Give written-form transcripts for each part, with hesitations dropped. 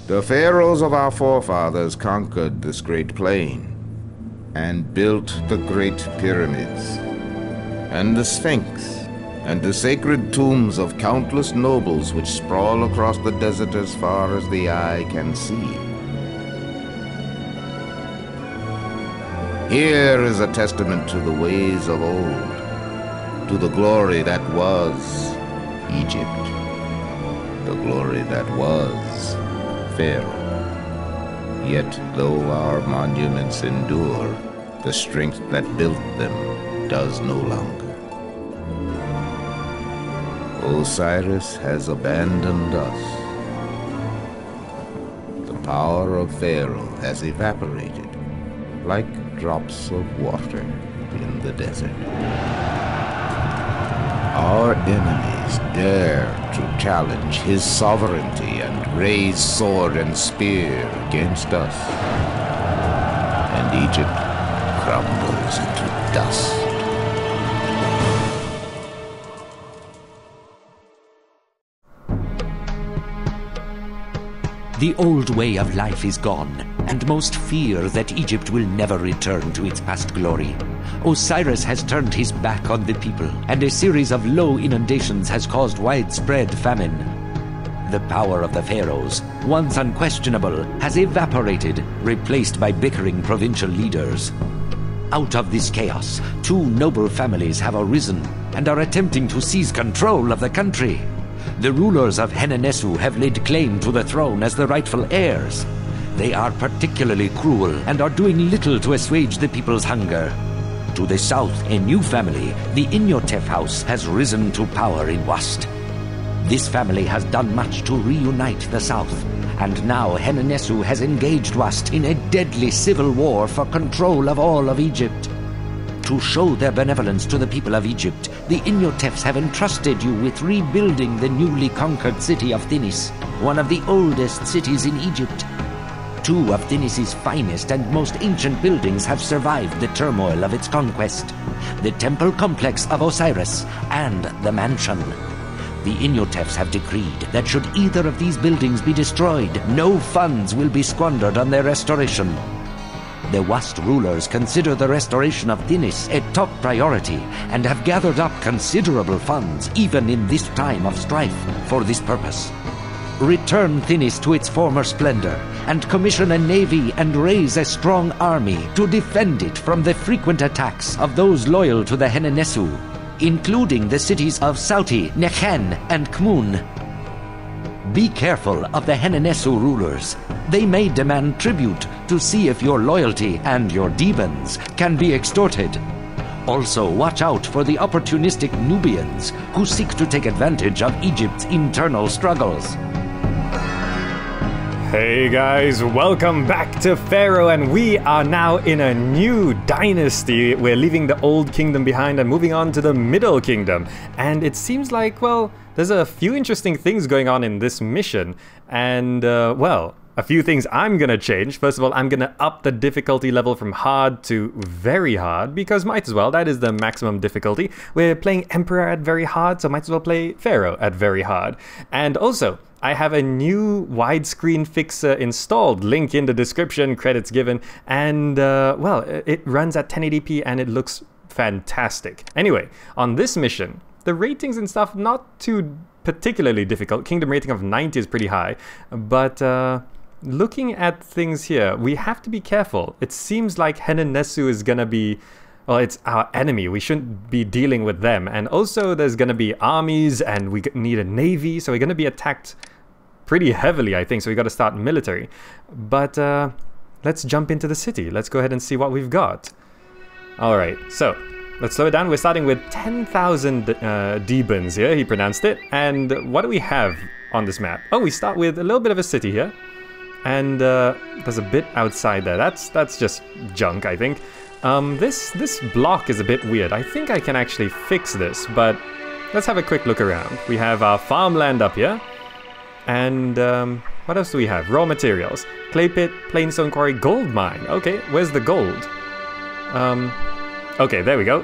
The pharaohs of our forefathers conquered this great plain and built the great pyramids, and the Sphinx, and the sacred tombs of countless nobles which sprawl across the desert as far as the eye can see. Here is a testament to the ways of old, to the glory that was Egypt, the glory that was Pharaoh. Yet though our monuments endure, the strength that built them does no longer. Osiris has abandoned us. The power of Pharaoh has evaporated like drops of water in the desert. Our enemies dare to challenge his sovereignty and raise sword and spear against us. And Egypt crumbles into dust. The old way of life is gone, and most fear that Egypt will never return to its past glory. Osiris has turned his back on the people, and a series of low inundations has caused widespread famine. The power of the pharaohs, once unquestionable, has evaporated, replaced by bickering provincial leaders. Out of this chaos, two noble families have arisen and are attempting to seize control of the country. The rulers of Hennenesu have laid claim to the throne as the rightful heirs. They are particularly cruel and are doing little to assuage the people's hunger. To the south, a new family, the Inyotef house, has risen to power in Wast. This family has done much to reunite the south, and now Hennenesu has engaged Wast in a deadly civil war for control of all of Egypt. To show their benevolence to the people of Egypt, the Inyotefs have entrusted you with rebuilding the newly conquered city of Thinis, one of the oldest cities in Egypt. Two of Thinis' finest and most ancient buildings have survived the turmoil of its conquest: the temple complex of Osiris and the mansion. The Inyotefs have decreed that should either of these buildings be destroyed, no funds will be squandered on their restoration. The Wast rulers consider the restoration of Thinis a top priority and have gathered up considerable funds, even in this time of strife, for this purpose. Return Thinis to its former splendor, and commission a navy and raise a strong army to defend it from the frequent attacks of those loyal to the Hennenesu, including the cities of Sauti, Nekhen, and Kmun. Be careful of the Hennenesu rulers. They may demand tribute to see if your loyalty and your demons can be extorted. Also, watch out for the opportunistic Nubians who seek to take advantage of Egypt's internal struggles. Hey guys, welcome back to Pharaoh, and we are now in a new dynasty. We're leaving the old kingdom behind and moving on to the middle kingdom. And it seems like, well, there's a few interesting things going on in this mission. And, well, a few things I'm gonna change. First of all, I'm gonna up the difficulty level from hard to very hard, because might as well, that is the maximum difficulty. We're playing Emperor at very hard, so might as well play Pharaoh at very hard. And also, I have a new widescreen fixer installed, link in the description, credits given, and well, it runs at 1080p and it looks fantastic. Anyway, on this mission, the ratings and stuff, not too particularly difficult. Kingdom rating of 90 is pretty high, but looking at things here, we have to be careful. It seems like Hennenesu is gonna be, well, it's our enemy. We shouldn't be dealing with them. And also there's gonna be armies and we need a navy, so we're gonna be attacked pretty heavily, I think, so we got to start military. But let's jump into the city. Let's go ahead and see what we've got. Alright, so let's slow it down. We're starting with 10,000 Debans here, he pronounced it. And what do we have on this map? Oh, we start with a little bit of a city here. And there's a bit outside there. That's just junk, I think. This block is a bit weird. I think I can actually fix this, but let's have a quick look around. We have our farmland up here. And what else do we have? Raw materials. Clay pit, plainstone quarry, gold mine. Okay, where's the gold? Okay, there we go.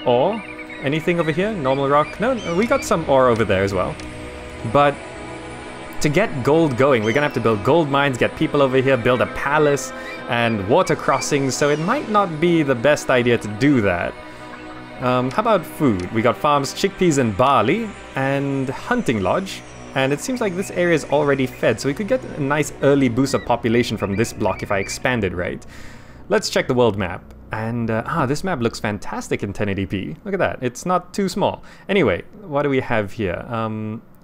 Ore? Anything over here? Normal rock? No, we got some ore over there as well. But to get gold going, we're gonna have to build gold mines, get people over here, build a palace, and water crossings, so it might not be the best idea to do that. How about food? We got farms, chickpeas and barley, and hunting lodge. And it seems like this area is already fed, so we could get a nice early boost of population from this block if I expand it right. Let's check the world map. And, this map looks fantastic in 1080p. Look at that, it's not too small. Anyway, what do we have here?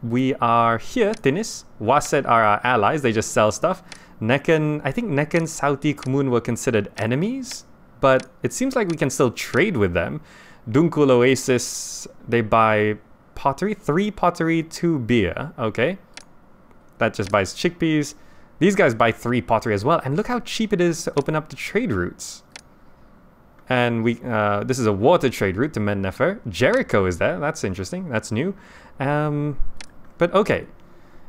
We are here, Thinis. Waset are our allies, they just sell stuff. Nekken, I think Nekken, Sauti, Kumun were considered enemies, but it seems like we can still trade with them. Dunkul Oasis, they buy pottery, 3 pottery, 2 beer, okay. That just buys chickpeas. These guys buy 3 pottery as well, and look how cheap it is to open up the trade routes. And we, this is a water trade route to Mennefer. Jericho is there, that's interesting, that's new. But okay,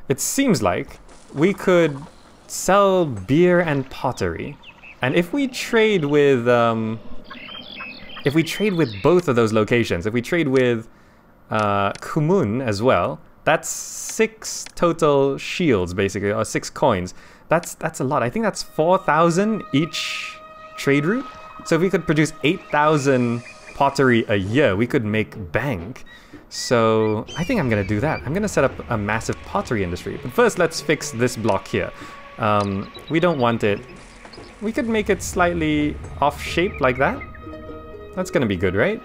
it seems like we could sell beer and pottery. And if we trade with, both of those locations, if we trade with Kumun as well, that's 6 total shields basically, or 6 coins. That's a lot. I think that's 4,000 each trade route. So if we could produce 8,000 pottery a year, we could make bank. So I think I'm gonna do that. I'm gonna set up a massive pottery industry. But first, let's fix this block here. We don't want it. We could make it slightly off shape like that. That's gonna be good, right?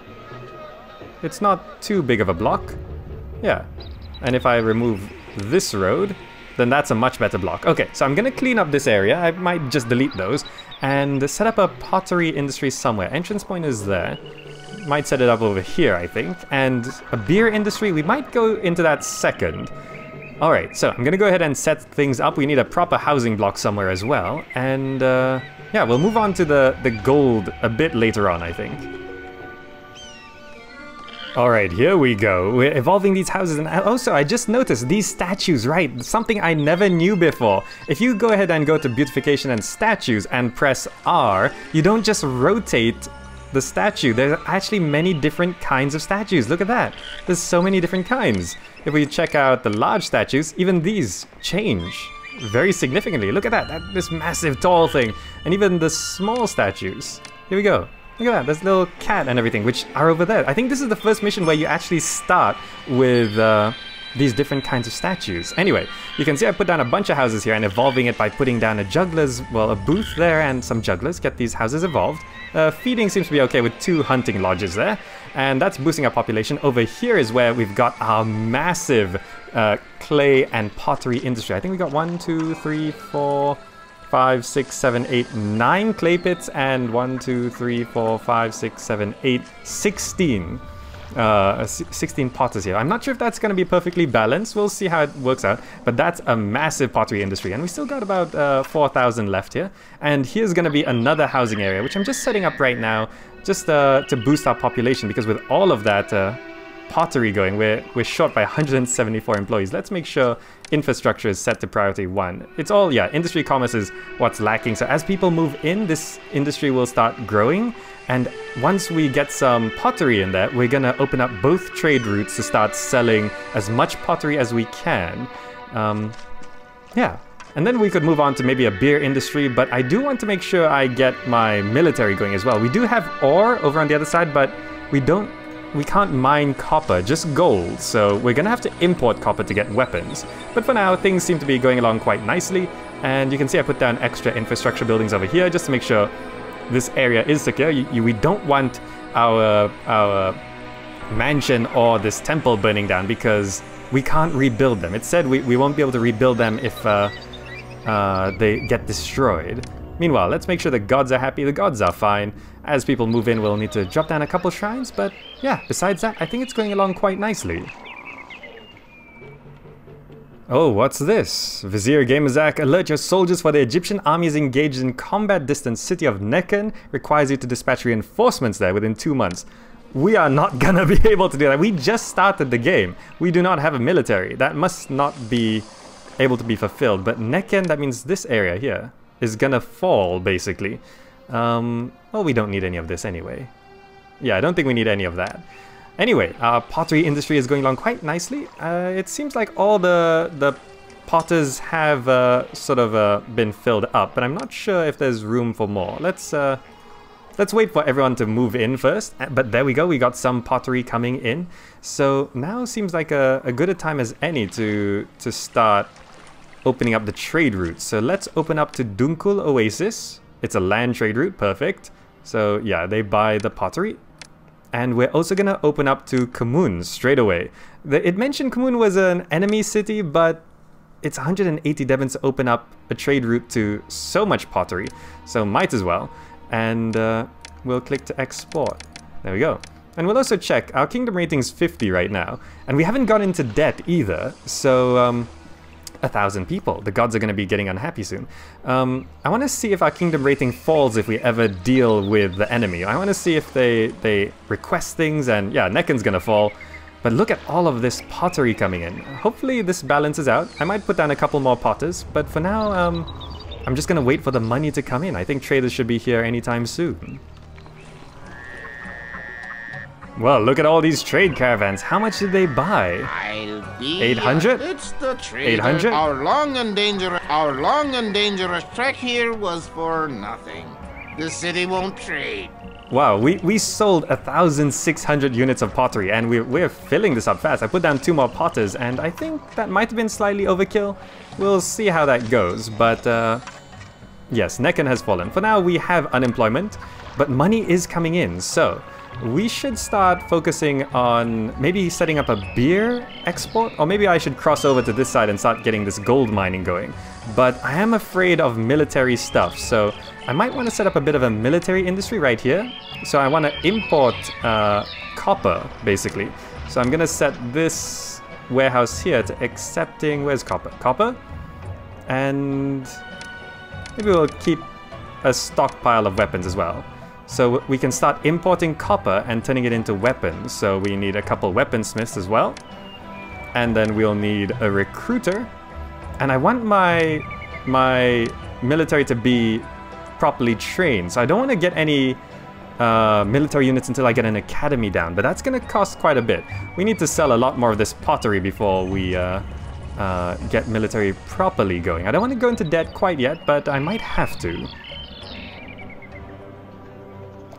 It's not too big of a block. Yeah. And if I remove this road, then that's a much better block. Okay, so I'm gonna clean up this area. I might just delete those and set up a pottery industry somewhere. Entrance point is there. Might set it up over here, I think. And a beer industry, we might go into that second. All right, so I'm gonna go ahead and set things up. We need a proper housing block somewhere as well. And yeah, we'll move on to the gold a bit later on, I think. All right, here we go. We're evolving these houses, and also I just noticed these statues, right? Something I never knew before. If you go ahead and go to beautification and statues and press R, you don't just rotate the statue. There's actually many different kinds of statues. Look at that. There's so many different kinds. If we check out the large statues, even these change very significantly. Look at that, this massive tall thing. And even the small statues. Here we go. Look at that, there's a little cat and everything, which are over there. I think this is the first mission where you actually start with these different kinds of statues. Anyway, you can see I put down a bunch of houses here and evolving it by putting down a juggler's, well, a booth there and some jugglers. Get these houses evolved. Feeding seems to be okay with 2 hunting lodges there. And that's boosting our population. Over here is where we've got our massive clay and pottery industry. I think we got 1, 2, 3, 4... 5, 6, 7, 8, 9 clay pits, and 1, 2, 3, 4, 5, 6, 7, 8, 16. 16 potters here. I'm not sure if that's going to be perfectly balanced. We'll see how it works out. But that's a massive pottery industry. And we still got about 4,000 left here. And here's going to be another housing area, which I'm just setting up right now just to boost our population. Because with all of that pottery going, we're short by 174 employees. Let's make sure infrastructure is set to priority 1. It's all, yeah, industry commerce is what's lacking. So as people move in, this industry will start growing. And once we get some pottery in there, we're gonna open up both trade routes to start selling as much pottery as we can. Yeah, and then we could move on to maybe a beer industry, but I do want to make sure I get my military going as well. We do have ore over on the other side, but we can't mine copper, just gold, so we're gonna have to import copper to get weapons. But for now, things seem to be going along quite nicely, and you can see I put down extra infrastructure buildings over here just to make sure this area is secure. We don't want our mansion or this temple burning down because we can't rebuild them. It said we won't be able to rebuild them if they get destroyed. Meanwhile, let's make sure the gods are happy. The gods are fine. As people move in, we'll need to drop down a couple shrines, but yeah, besides that, I think it's going along quite nicely. Oh, what's this? Vizier Gamazak, alert your soldiers for the Egyptian army is engaged in combat distance. City of Nekken requires you to dispatch reinforcements there within 2 months. We are not gonna be able to do that. We just started the game. We do not have a military. That must not be able to be fulfilled. But Nekken, that means this area here is gonna fall, basically. Well, we don't need any of this anyway. Yeah, I don't think we need any of that. Anyway, our pottery industry is going along quite nicely. It seems like all the potters have sort of been filled up, but I'm not sure if there's room for more. Let's wait for everyone to move in first. But there we go, we got some pottery coming in. So now seems like a good a time as any to start opening up the trade routes. So let's open up to Dunkul Oasis. It's a land trade route, perfect. So yeah, they buy the pottery. And we're also gonna open up to Kamun straight away. It mentioned Kamun was an enemy city, but it's 180 Devons to open up a trade route to so much pottery. So might as well. And we'll click to export. There we go. And we'll also check, our kingdom rating's 50 right now. And we haven't gone into debt either. So 1,000 people. The gods are going to be getting unhappy soon. I want to see if our kingdom rating falls if we ever deal with the enemy. I want to see if they request things, and yeah, Nekken's going to fall. But look at all of this pottery coming in. Hopefully this balances out. I might put down a couple more potters, but for now, I'm just going to wait for the money to come in. I think traders should be here anytime soon. Well, look at all these trade caravans. How much did they buy? I'll be 800? It's the trader. 800? Our long and dangerous trek here was for nothing. The city won't trade. Wow, we sold 1,600 units of pottery, and we're filling this up fast. I put down 2 more potters, and I think that might have been slightly overkill. We'll see how that goes, but yes, Nekken has fallen. For now, we have unemployment, but money is coming in, so we should start focusing on maybe setting up a beer export, or maybe I should cross over to this side and start getting this gold mining going. But I am afraid of military stuff, so I might want to set up a bit of a military industry right here. So I want to import copper, basically. So I'm going to set this warehouse here to accepting, where's copper? Copper? And maybe we'll keep a stockpile of weapons as well. So we can start importing copper and turning it into weapons. So we need a couple weaponsmiths as well. And then we'll need a recruiter. And I want my military to be properly trained. So I don't want to get any military units until I get an academy down. But that's going to cost quite a bit. We need to sell a lot more of this pottery before we get military properly going. I don't want to go into debt quite yet, but I might have to.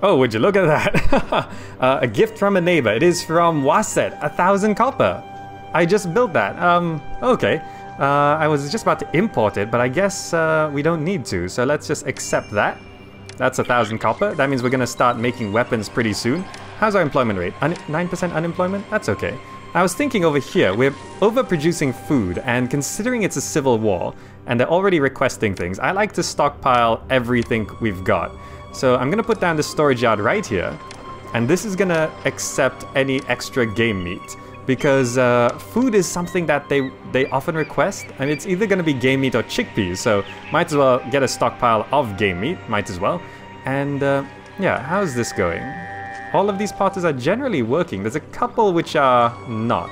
Oh, would you look at that? A gift from a neighbor. It is from Waset, 1,000 copper. I just built that. Okay. I was just about to import it, but I guess we don't need to. So let's just accept that. That's 1,000 copper. That means we're going to start making weapons pretty soon. How's our employment rate? 9% unemployment? That's okay. I was thinking over here, we're overproducing food, and considering it's a civil war, and they're already requesting things, I like to stockpile everything we've got. So I'm going to put down the storage yard right here, and this is going to accept any extra game meat, because food is something that they often request, and it's either going to be game meat or chickpeas, so might as well get a stockpile of game meat, might as well. And yeah, how's this going? All of these potters are generally working. There's a couple which are not.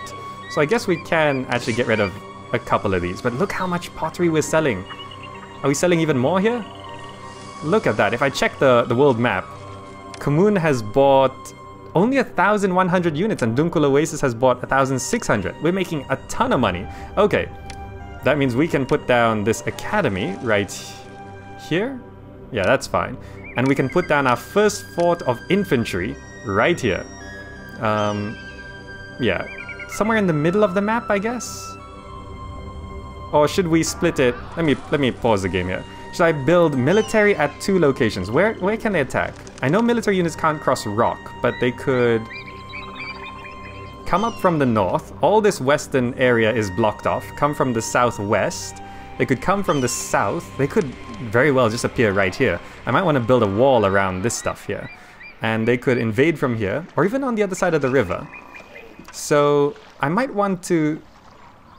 So I guess we can actually get rid of a couple of these, but look how much pottery we're selling. Are we selling even more here? Look at that. If I check the world map, Kamun has bought only 1,100 units and Dunkul Oasis has bought 1,600. We're making a ton of money. Okay, that means we can put down this academy right here. Yeah, that's fine. And we can put down our first fort of infantry right here. Yeah, somewhere in the middle of the map, I guess? Or should we split it? Let me pause the game here. Should I build military at 2 locations? Where can they attack? I know military units can't cross rock, but they could come up from the north. All this western area is blocked off. Come from the southwest. They could come from the south. They could very well just appear right here. I might want to build a wall around this stuff here. And they could invade from here, or even on the other side of the river. So I might want to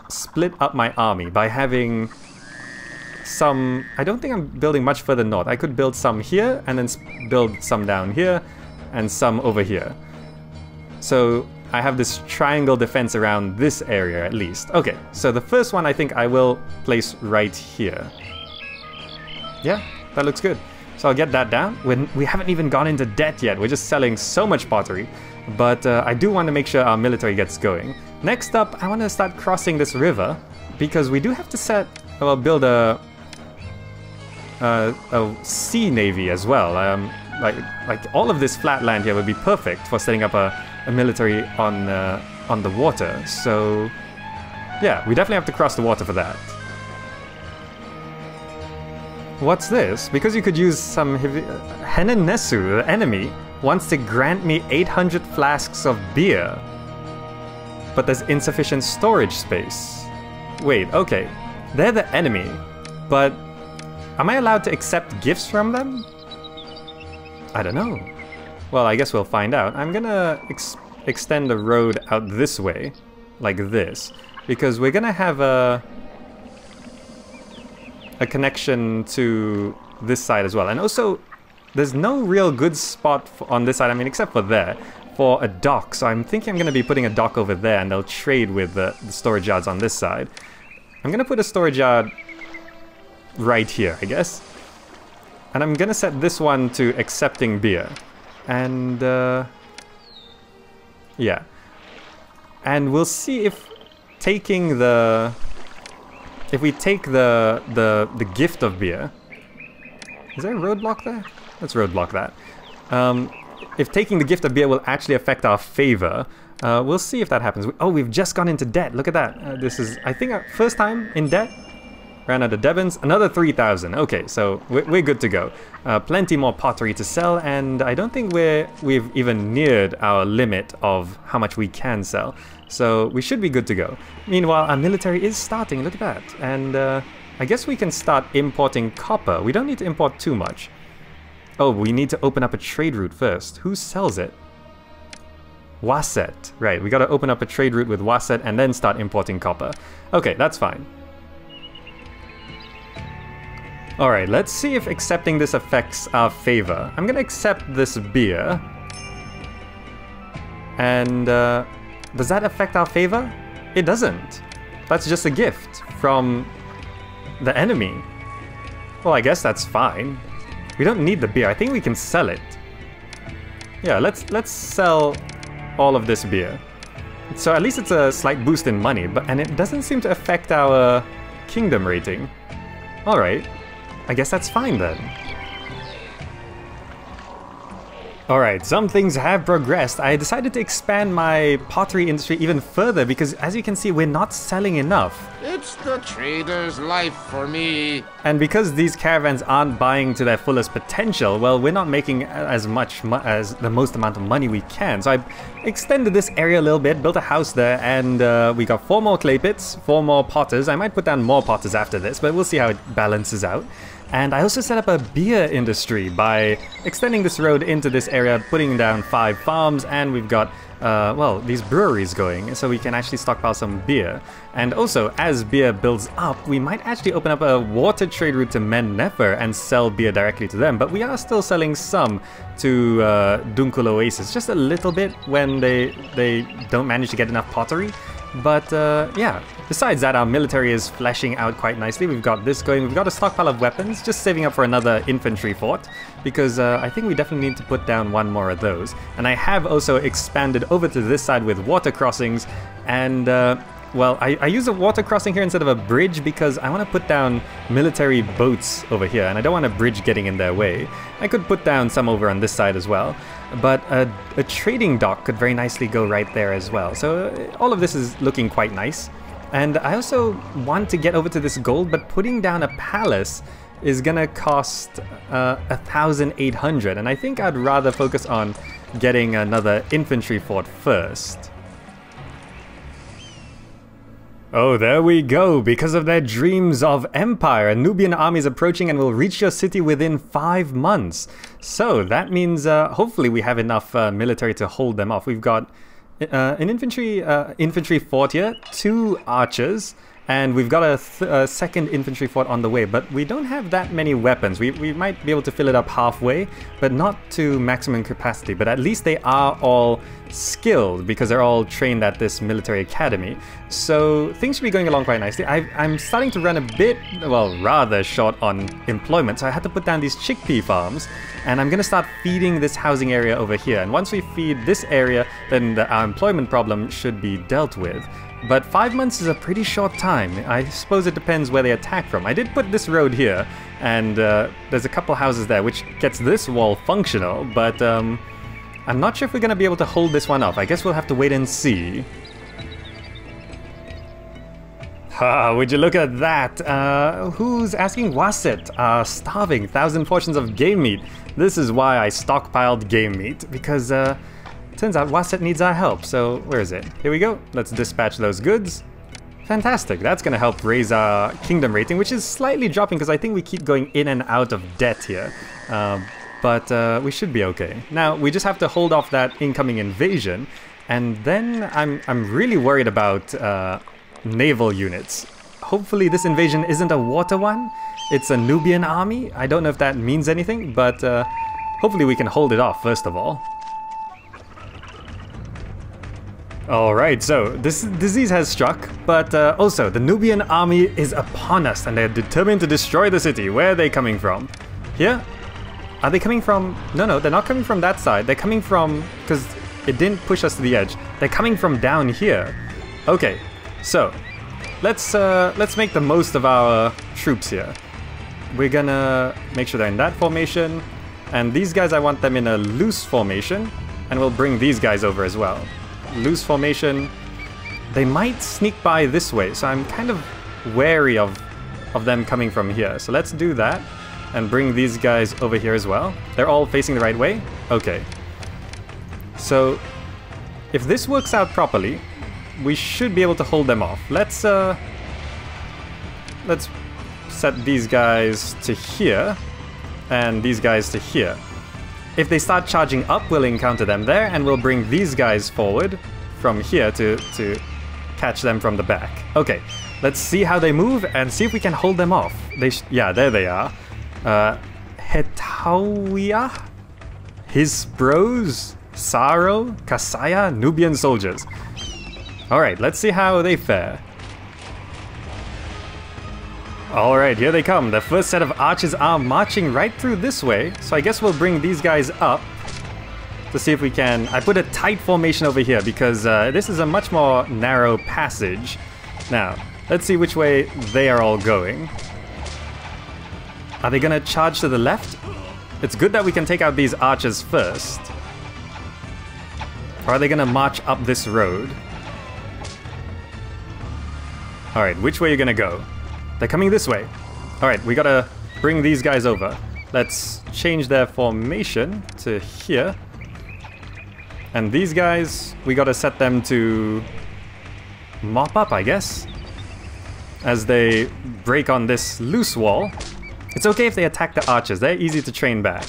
split up my army by having some... I don't think I'm building much further north. I could build some here, and then build some down here, and some over here. So I have this triangle defense around this area at least. Okay, so the first one I think I will place right here. Yeah, that looks good. So I'll get that down. We haven't even gone into debt yet. We're just selling so much pottery. But I do want to make sure our military gets going. Next up, I want to start crossing this river. because we do have to set, well, build a sea navy as well. Like all of this flat land here would be perfect for setting up a military on the water. So yeah, we definitely have to cross the water for that. What's this? Because you could use some Henenesu, the enemy, wants to grant me 800 flasks of beer. But there's insufficient storage space. Wait, okay. They're the enemy, but am I allowed to accept gifts from them? I don't know. Well, I guess we'll find out. I'm gonna extend the road out this way, like this, because we're gonna have a connection to this side as well. And also, there's no real good spot on this side, I mean, except for there, for a dock. So I'm thinking I'm going to be putting a dock over there, and they'll trade with the storage yards on this side. I'm going to put a storage yard right here, I guess. And I'm going to set this one to accepting beer. And, yeah. And we'll see if taking the... If we take the gift of beer... Is there a roadblock there? Let's roadblock that. If taking the gift of beer will actually affect our favor, we'll see if that happens. Oh, we've just gone into debt. Look at that. This is, I think, our first time in debt. Ran out of Devons. Another 3,000. Okay, so we're good to go. Plenty more pottery to sell, and I don't think we've even neared our limit of how much we can sell. So we should be good to go. Meanwhile, our military is starting. Look at that. And I guess we can start importing copper. We don't need to import too much. Oh, we need to open up a trade route first. Who sells it? Waset. Right, we gotta open up a trade route with Waset and then start importing copper. Okay, that's fine. Alright, let's see if accepting this affects our favor. I'm gonna accept this beer. And, does that affect our favor? It doesn't. That's just a gift from the enemy. Well, I guess that's fine. We don't need the beer. I think we can sell it. Yeah, let's sell all of this beer. So at least it's a slight boost in money, and it doesn't seem to affect our kingdom rating. Alright, I guess that's fine then. Alright, some things have progressed. I decided to expand my pottery industry even further because, as you can see, we're not selling enough. It's the trader's life for me. And because these caravans aren't buying to their fullest potential, well, we're not making as much as the most amount of money we can. So I extended this area a little bit, built a house there, and we got 4 more clay pits, 4 more potters. I might put down more potters after this, but we'll see how it balances out. And I also set up a beer industry by extending this road into this area, putting down 5 farms, and we've got, well, these breweries going, so we can actually stockpile some beer. And also, as beer builds up, we might actually open up a water trade route to Men Nefer and sell beer directly to them, but we are still selling some to Dunkul Oasis, just a little bit when they don't manage to get enough pottery. But yeah, besides that, our military is fleshing out quite nicely. We've got this going, we've got a stockpile of weapons, just saving up for another infantry fort, because I think we definitely need to put down 1 more of those. And I have also expanded over to this side with water crossings, and well, I use a water crossing here instead of a bridge because I want to put down military boats over here, and I don't want a bridge getting in their way. I could put down some over on this side as well, but a trading dock could very nicely go right there as well. So all of this is looking quite nice. And I also want to get over to this gold, but putting down a palace is gonna cost 1,800, and I think I'd rather focus on getting another infantry fort first. Oh, there we go. Because of their dreams of empire, a Nubian army is approaching and will reach your city within 5 months. So that means hopefully we have enough military to hold them off. We've got an infantry fort here, 2 archers, and we've got a second infantry fort on the way, but we don't have that many weapons. We might be able to fill it up halfway, but not to maximum capacity. But at least they are all skilled because they're all trained at this military academy. So things should be going along quite nicely. I'm starting to run a bit, well, rather short on employment, so I had to put down these chickpea farms, and I'm gonna start feeding this housing area over here. And once we feed this area, then our employment problem should be dealt with. But 5 months is a pretty short time. I suppose it depends where they attack from. I did put this road here, and there's a couple houses there, which gets this wall functional, but I'm not sure if we're going to be able to hold this one off. I guess we'll have to wait and see. Ah, would you look at that? Who's asking? Wasit, starving, 1,000 portions of game meat. This is why I stockpiled game meat, because turns out Wasit needs our help. So where is it? Here we go. Let's dispatch those goods. Fantastic. That's going to help raise our kingdom rating, which is slightly dropping because I think we keep going in and out of debt here. But we should be okay. Now we just have to hold off that incoming invasion, and then I'm really worried about naval units. Hopefully this invasion isn't a water one. It's a Nubian army. I don't know if that means anything, but hopefully we can hold it off first of all. Alright, so this disease has struck, but also the Nubian army is upon us and they're determined to destroy the city. Where are they coming from? Here? Are they coming from... No, they're not coming from that side. They're coming from... because it didn't push us to the edge. They're coming from down here. Okay, so let's make the most of our troops here. We're gonna make sure they're in that formation, and these guys I want them in a loose formation, and we'll bring these guys over as well. Loose formation. They might sneak by this way, so I'm kind of wary of them coming from here. So let's do that and bring these guys over here as well. They're all facing the right way? Okay. So if this works out properly, we should be able to hold them off. Let's set these guys to here and these guys to here. If they start charging up, we'll encounter them there, and we'll bring these guys forward from here to catch them from the back. Okay, let's see how they move and see if we can hold them off. Yeah, there they are. Hetawiyah, his bros, Saro, Kasaya, Nubian soldiers. Alright, let's see how they fare. Alright, here they come. The first set of archers are marching right through this way, so I guess we'll bring these guys up to see if we can... I put a tight formation over here because this is a much more narrow passage. Now, let's see which way they are all going. Are they gonna charge to the left? It's good that we can take out these archers first. Or are they gonna march up this road? Alright, which way are you gonna go? They're coming this way. Alright, we gotta bring these guys over. Let's change their formation to here. And these guys, we gotta set them to mop up, I guess, as they break on this loose wall. It's okay if they attack the archers. They're easy to train back.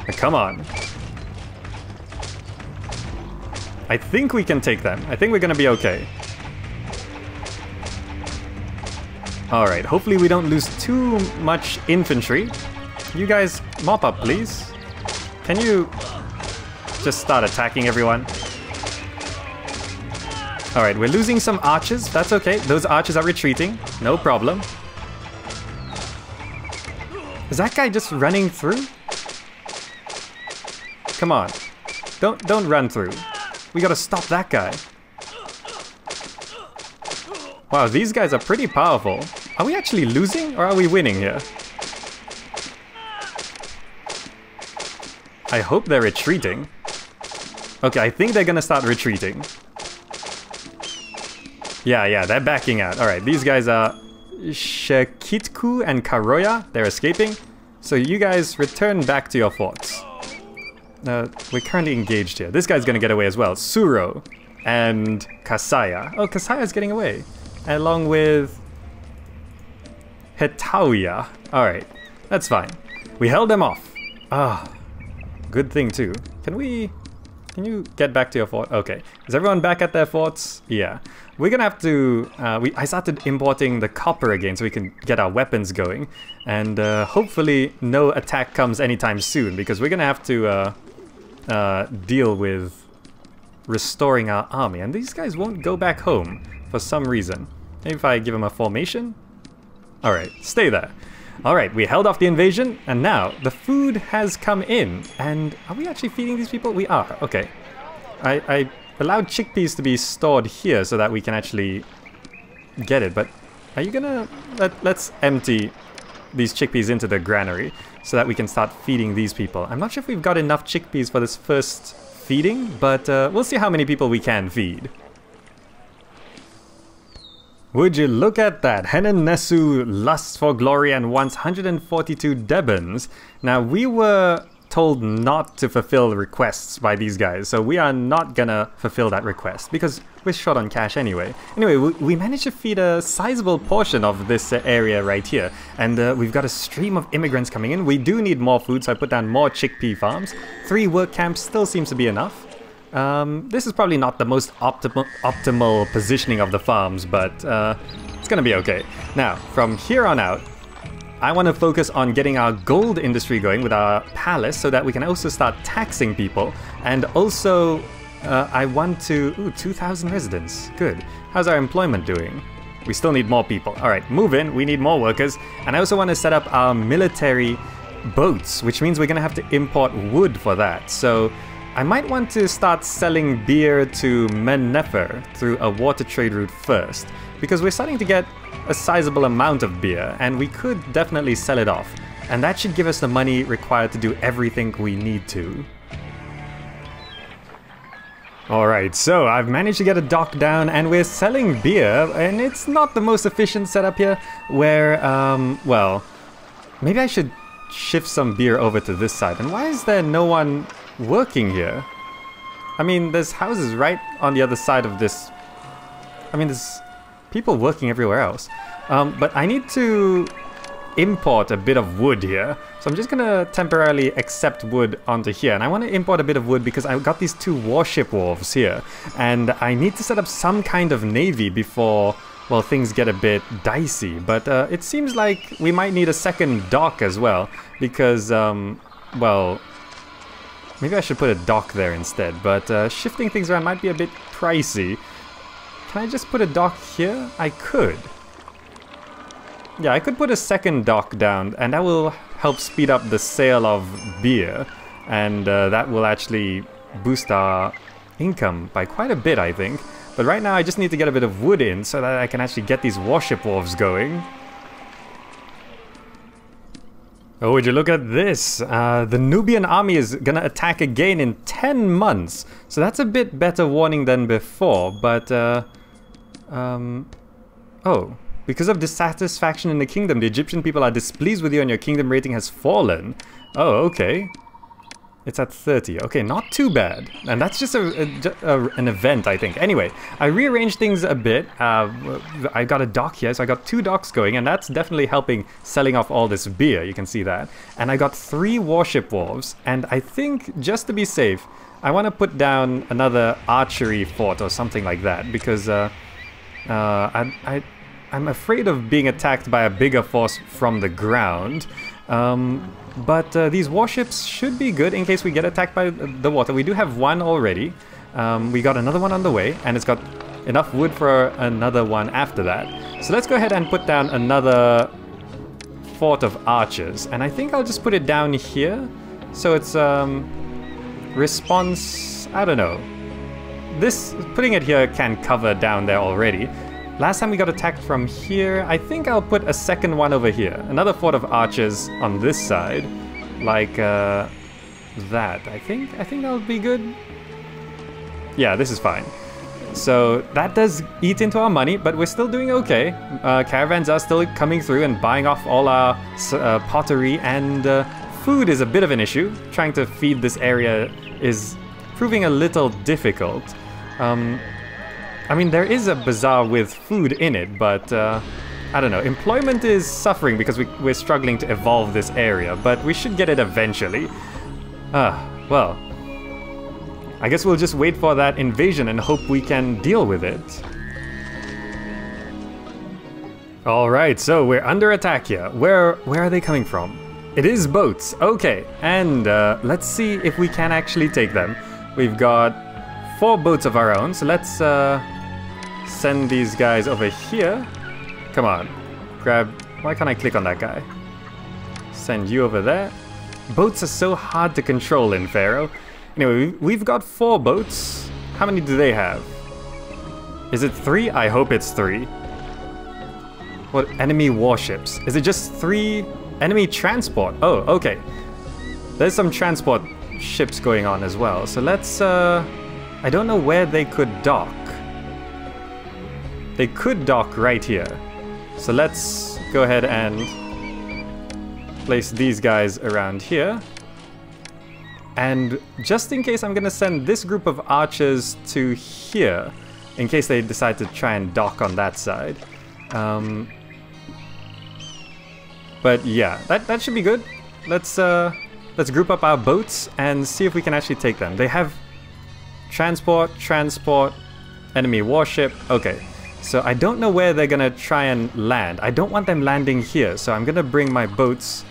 Come on. I think we can take them. I think we're gonna be okay. Alright, hopefully we don't lose too much infantry. You guys, mop up, please. Can you just start attacking everyone? Alright, we're losing some archers. That's okay. Those archers are retreating. No problem. Is that guy just running through? Come on. Don't run through. We gotta stop that guy. Wow, these guys are pretty powerful. Are we actually losing or are we winning here? I hope they're retreating. Okay, I think they're gonna start retreating. Yeah, they're backing out. Alright, these guys are Shekitku and Karoya. They're escaping. So you guys return back to your forts. We're currently engaged here. This guy's gonna get away as well. Suro and Kasaya. Oh, Kasaya's getting away. Along with Hetawiyah. Alright, that's fine. We held them off. Ah, good thing too. Can you get back to your fort? Okay. Is everyone back at their forts? Yeah. We're gonna have to... I started importing the copper again so we can get our weapons going. And hopefully no attack comes anytime soon, because we're gonna have to deal with restoring our army. And these guys won't go back home for some reason. Maybe if I give them a formation? Alright, stay there. Alright, we held off the invasion, and now the food has come in. And are we actually feeding these people? We are, okay. I allowed chickpeas to be stored here so that we can actually get it. But are you gonna... Let's empty these chickpeas into the granary so that we can start feeding these people. I'm not sure if we've got enough chickpeas for this first feeding, but we'll see how many people we can feed. Would you look at that? Henennesu lusts for glory and wants 142 Debons. Now, we were told not to fulfill requests by these guys, so we are not gonna fulfill that request because we're short on cash anyway. Anyway, we managed to feed a sizable portion of this area right here, and we've got a stream of immigrants coming in. We do need more food, so I put down more chickpea farms. 3 work camps still seems to be enough. This is probably not the most optimal positioning of the farms, but it's gonna be okay. Now, from here on out, I want to focus on getting our gold industry going with our palace so that we can also start taxing people. And also, I want to... Ooh, 2,000 residents. Good. How's our employment doing? We still need more people. Alright, move in. We need more workers. And I also want to set up our military boats, which means we're going to have to import wood for that. So I might want to start selling beer to Mennefer through a water trade route first, because we're starting to get a sizable amount of beer, and we could definitely sell it off. And that should give us the money required to do everything we need to. Alright, so I've managed to get a dock down, and we're selling beer, and it's not the most efficient setup here, where, well, maybe I should shift some beer over to this side. And why is there no one working here? I mean, there's houses right on the other side of this. I mean, there's people working everywhere else. But I need to import a bit of wood here. So I'm just gonna temporarily accept wood onto here. And I want to import a bit of wood because I've got these 2 warship wharves here. And I need to set up some kind of navy before, well, things get a bit dicey. But it seems like we might need a second dock as well. Because, well, maybe I should put a dock there instead. But shifting things around might be a bit pricey. Can I just put a dock here? I could. Yeah, I could put a second dock down, and that will help speed up the sale of beer. And that will actually boost our income by quite a bit, I think. But right now I just need to get a bit of wood in so that I can actually get these warship wharves going. Oh, would you look at this? The Nubian army is gonna attack again in 10 months. So that's a bit better warning than before, but oh, because of dissatisfaction in the kingdom, the Egyptian people are displeased with you and your kingdom rating has fallen. Oh, okay. It's at 30. Okay, not too bad. And that's just an event, I think. Anyway, I rearranged things a bit. I got a dock here, so I got 2 docks going, and that's definitely helping selling off all this beer. You can see that. And I got 3 warship wharves, and I think, just to be safe, I want to put down another archery fort or something like that, because I'm afraid of being attacked by a bigger force from the ground. But these warships should be good in case we get attacked by the water. We do have 1 already. We got another one on the way, and it's got enough wood for another one after that. So let's go ahead and put down another fort of archers. And I think I'll just put it down here. So it's response, I don't know. This, putting it here can cover down there already. Last time we got attacked from here. I think I'll put a second one over here. Another fort of archers on this side. Like that. I think that'll be good. Yeah, this is fine. So that does eat into our money, but we're still doing okay. Caravans are still coming through and buying off all our pottery, and food is a bit of an issue. Trying to feed this area is proving a little difficult. I mean, there is a bazaar with food in it, but I don't know. Employment is suffering because we're struggling to evolve this area, but we should get it eventually. Well, I guess we'll just wait for that invasion and hope we can deal with it. Alright, so we're under attack here. Where are they coming from? It is boats. Okay, and let's see if we can actually take them. We've got 4 boats of our own, so let's send these guys over here. Come on, grab... Why can't I click on that guy? Send you over there. Boats are so hard to control in Pharaoh. Anyway, we've got 4 boats. How many do they have? Is it 3? I hope it's 3. What? Enemy warships. Is it just 3 enemy transport? Oh, okay. There's some transport ships going on as well. So let's, I don't know where they could dock. They could dock right here. So let's go ahead and place these guys around here. And just in case, I'm gonna send this group of archers to here, in case they decide to try and dock on that side. But yeah, that should be good. Let's group up our boats and see if we can actually take them. They have transport, enemy warship. Okay, so I don't know where they're gonna try and land. I don't want them landing here, so I'm gonna bring my boats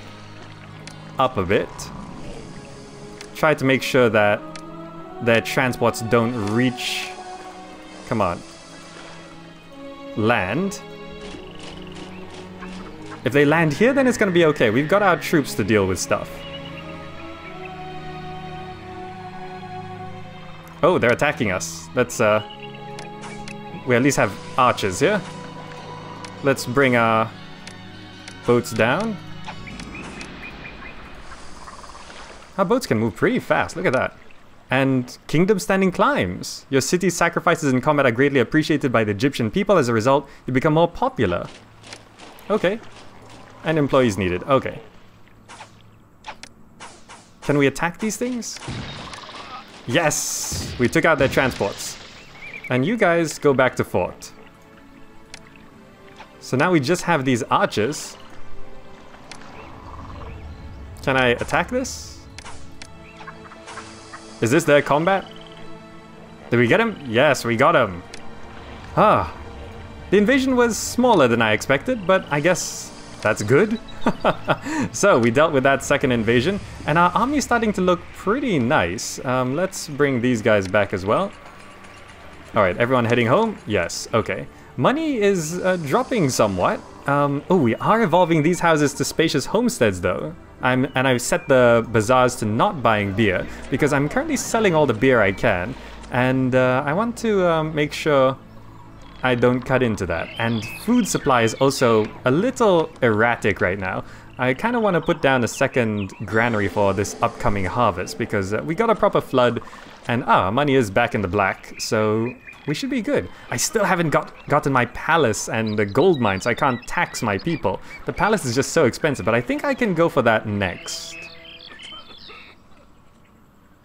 up a bit. Try to make sure that their transports don't reach. Come on. Land. If they land here, then it's gonna be okay. We've got our troops to deal with stuff. Oh, they're attacking us. Let's, we at least have archers here. Let's bring our boats down. Our boats can move pretty fast, look at that. And kingdom standing climbs. Your city's sacrifices in combat are greatly appreciated by the Egyptian people. As a result, you become more popular. Okay. And employees needed. Okay. Can we attack these things? Yes! We took out their transports. And you guys go back to fort. So now we just have these archers. Can I attack this? Is this their combat? Did we get him? Yes, we got him. Ah. The invasion was smaller than I expected, but I guess that's good. So we dealt with that second invasion, and our army is starting to look pretty nice. Let's bring these guys back as well. Alright, everyone heading home? Yes, okay. Money is dropping somewhat. Oh, we are evolving these houses to spacious homesteads though. And I've set the bazaars to not buying beer, because I'm currently selling all the beer I can. And I want to make sure I don't cut into that. And food supply is also a little erratic right now. I kind of want to put down a second granary for this upcoming harvest, because we got a proper flood, and money is back in the black, so we should be good. I still haven't gotten my palace and the gold mine, so I can't tax my people. The palace is just so expensive, but I think I can go for that next.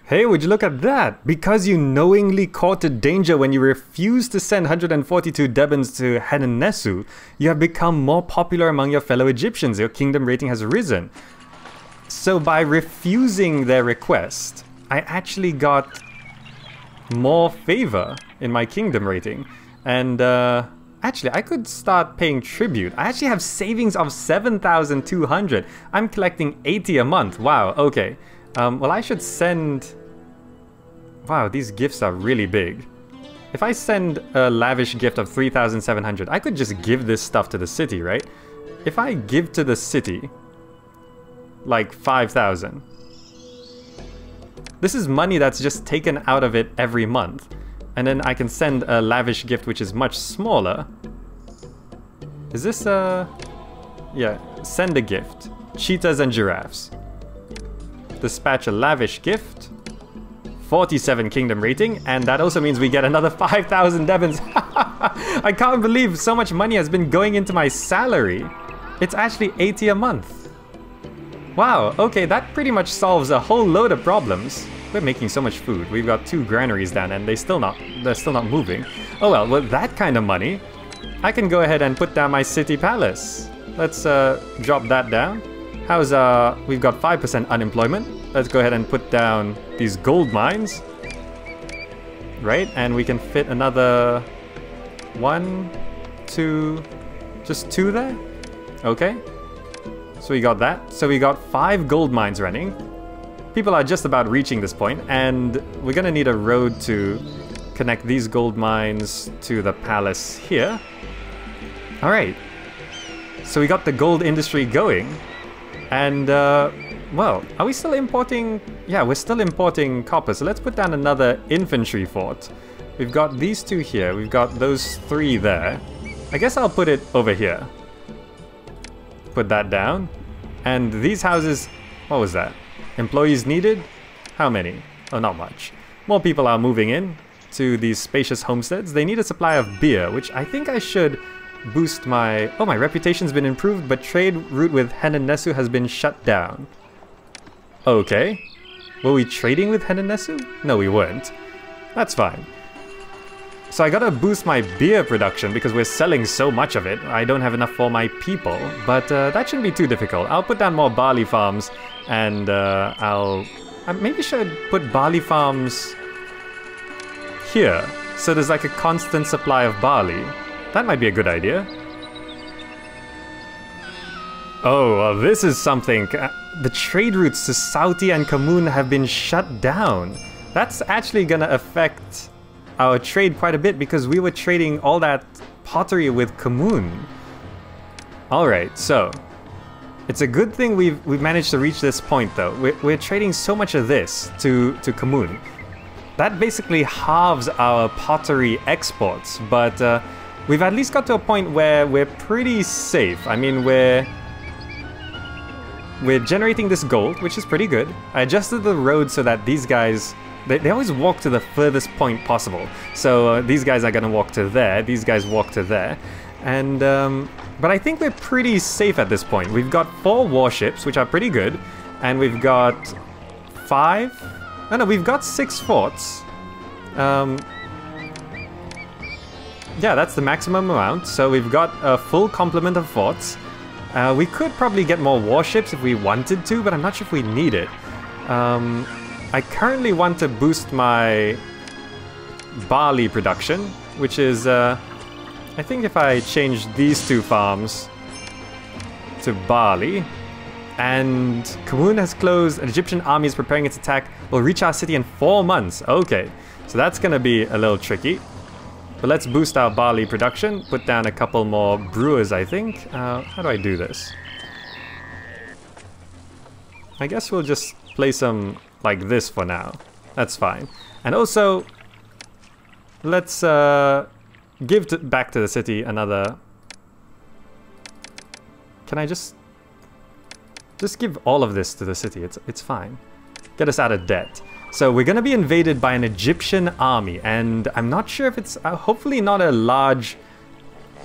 Hey, would you look at that? Because you knowingly courted danger when you refused to send 142 Debans to Hanenesu, you have become more popular among your fellow Egyptians. Your kingdom rating has risen. So by refusing their request, I actually got more favor in my kingdom rating. And actually, I could start paying tribute. I actually have savings of 7,200. I'm collecting 80 a month. Wow, okay. Well, I should send... Wow, these gifts are really big. If I send a lavish gift of 3,700, I could just give this stuff to the city, right? If I give to the city, like 5,000, this is money that's just taken out of it every month. And then I can send a lavish gift which is much smaller. Is this a... Yeah, send a gift. Cheetahs and giraffes. Dispatch a lavish gift. 47 kingdom rating, and that also means we get another 5,000 Devons. I can't believe so much money has been going into my salary. It's actually 80 a month. Wow, okay, that pretty much solves a whole load of problems. We're making so much food. We've got 2 granaries down and they're still not moving. Oh well, with that kind of money, I can go ahead and put down my city palace. Let's drop that down. How's we've got 5% unemployment. Let's go ahead and put down these gold mines. Right, and we can fit another 1, 2, just 2 there. Okay. So we got that. So we got 5 gold mines running. People are just about reaching this point, and we're gonna need a road to connect these gold mines to the palace here. All right. So we got the gold industry going. And, well, are we still importing? Yeah, we're still importing copper, so let's put down another infantry fort. We've got these two here. We've got those three there. I guess I'll put it over here. Put that down. And these houses... What was that? Employees needed? How many? Oh, not much. More people are moving in to these spacious homesteads. They need a supply of beer, which I think I should boost my... Oh, my reputation's been improved, but trade route with Hennenesu has been shut down. Okay. Were we trading with Hennenesu? No, we weren't. That's fine. So I gotta boost my beer production because we're selling so much of it. I don't have enough for my people, but that shouldn't be too difficult. I'll put down more barley farms, and I maybe should put barley farms here, so there's like a constant supply of barley. That might be a good idea. Oh, well, this is something. The trade routes to Saudi and Kamun have been shut down. That's actually gonna affect our trade quite a bit because we were trading all that pottery with Kamun. Alright, so it's a good thing we've managed to reach this point though. We're trading so much of this to Kamun. That basically halves our pottery exports, but we've at least got to a point where we're pretty safe. I mean, we're generating this gold, which is pretty good. I adjusted the road so that these guys... They always walk to the furthest point possible. So these guys are gonna walk to there, these guys walk to there. And, but I think we're pretty safe at this point. We've got 4 warships, which are pretty good. And we've got 5? Oh no, we've got 6 forts. Yeah, that's the maximum amount. So we've got a full complement of forts. We could probably get more warships if we wanted to, but I'm not sure if we need it. I currently want to boost my barley production, which is, I think if I change these 2 farms to barley, and Kamun has closed, an Egyptian army is preparing its attack, will reach our city in 4 months. Okay, so that's gonna be a little tricky. But let's boost our barley production, put down a couple more brewers, I think. How do I do this? I guess we'll just play some... like this for now. That's fine. And also, let's give back to the city another... Can I just give all of this to the city? It's fine. Get us out of debt. So we're gonna be invaded by an Egyptian army, and I'm not sure if it's hopefully not a large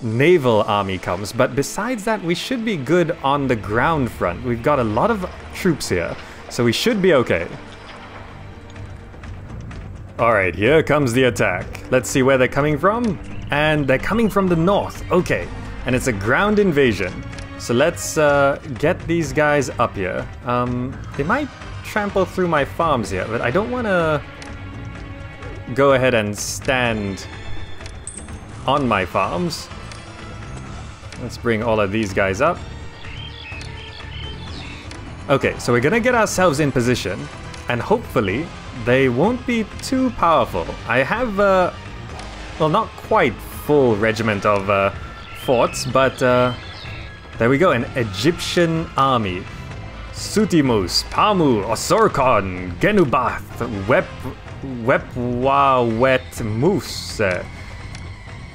naval army comes, but besides that, we should be good on the ground front. We've got a lot of troops here, so we should be okay. Alright, here comes the attack. Let's see where they're coming from. And they're coming from the north. Okay, and it's a ground invasion. So let's get these guys up here. They might trample through my farms here, but I don't want to go ahead and stand on my farms. Let's bring all of these guys up. Okay, so we're gonna get ourselves in position, and hopefully they won't be too powerful. I have, well, not quite full regiment of forts, but there we go, an Egyptian army. Sutimus, Pamu, Osorkon, Genubath, Wepwawet Moose,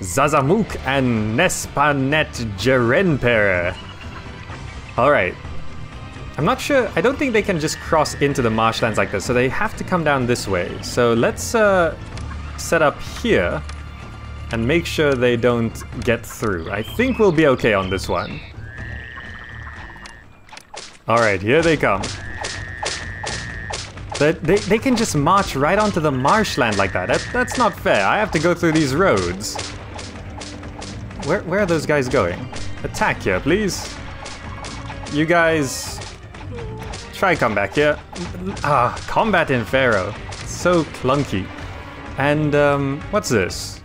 Zazamuk, and Nespanet Jerenpere. Alright. I'm not sure, I don't think they can just cross into the marshlands like this, so they have to come down this way. So let's set up here and make sure they don't get through. I think we'll be okay on this one. Alright, here they come. They can just march right onto the marshland like that. That's not fair. I have to go through these roads. Where are those guys going? Attack here, please. You guys... try come back here. Combat in Pharaoh. So clunky. And, what's this?